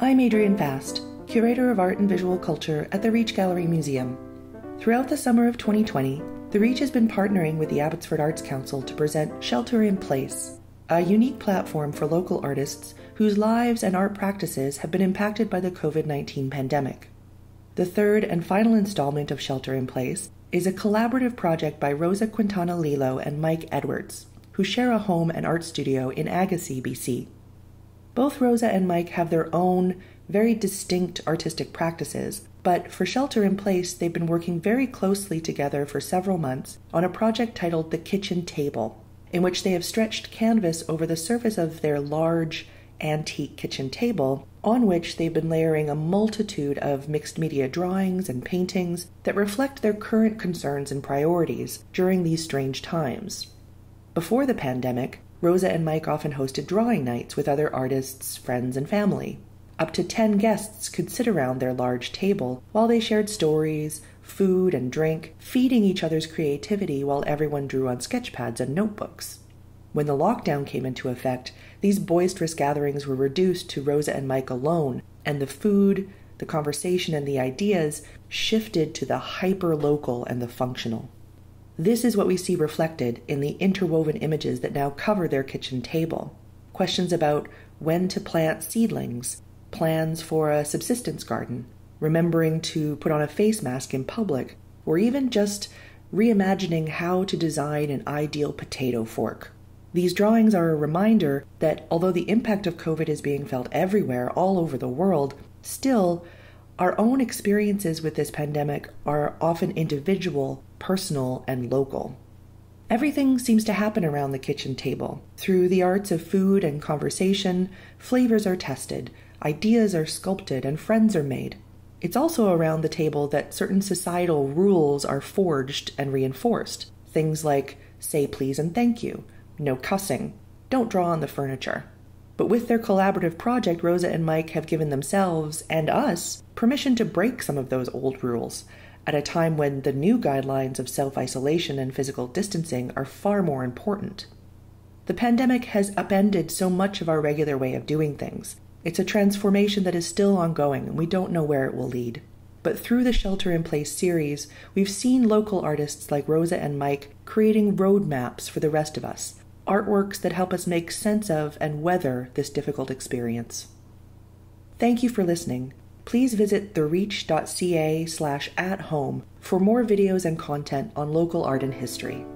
I'm Adrienne Fast, Curator of Art and Visual Culture at the Reach Gallery Museum. Throughout the summer of 2020, the Reach has been partnering with the Abbotsford Arts Council to present Shelter in Place, a unique platform for local artists whose lives and art practices have been impacted by the COVID-19 pandemic. The third and final installment of Shelter in Place is a collaborative project by Rosa Quintana Lillo and Mike Edwards, who share a home and art studio in Agassiz, BC. Both Rosa and Mike have their own, very distinct artistic practices, but for Shelter in Place, they've been working very closely together for several months on a project titled The Kitchen Table, in which they have stretched canvas over the surface of their large, antique kitchen table, on which they've been layering a multitude of mixed media drawings and paintings that reflect their current concerns and priorities during these strange times. Before the pandemic, Rosa and Mike often hosted drawing nights with other artists, friends, and family. Up to 10 guests could sit around their large table while they shared stories, food, and drink, feeding each other's creativity while everyone drew on sketchpads and notebooks. When the lockdown came into effect, these boisterous gatherings were reduced to Rosa and Mike alone, and the food, the conversation, and the ideas shifted to the hyper-local and the functional. This is what we see reflected in the interwoven images that now cover their kitchen table. Questions about when to plant seedlings, plans for a subsistence garden, remembering to put on a face mask in public, or even just reimagining how to design an ideal potato fork. These drawings are a reminder that although the impact of COVID is being felt everywhere, all over the world, still, our own experiences with this pandemic are often individual, personal, and local. Everything seems to happen around the kitchen table. Through the arts of food and conversation, flavors are tested, ideas are sculpted, and friends are made. It's also around the table that certain societal rules are forged and reinforced. Things like say please and thank you, no cussing, don't draw on the furniture. But with their collaborative project, Rosa and Mike have given themselves, and us, permission to break some of those old rules, at a time when the new guidelines of self-isolation and physical distancing are far more important. The pandemic has upended so much of our regular way of doing things. It's a transformation that is still ongoing, and we don't know where it will lead. But through the Shelter in Place series, we've seen local artists like Rosa and Mike creating roadmaps for the rest of us, artworks that help us make sense of and weather this difficult experience. Thank you for listening. Please visit thereach.ca/@home for more videos and content on local art and history.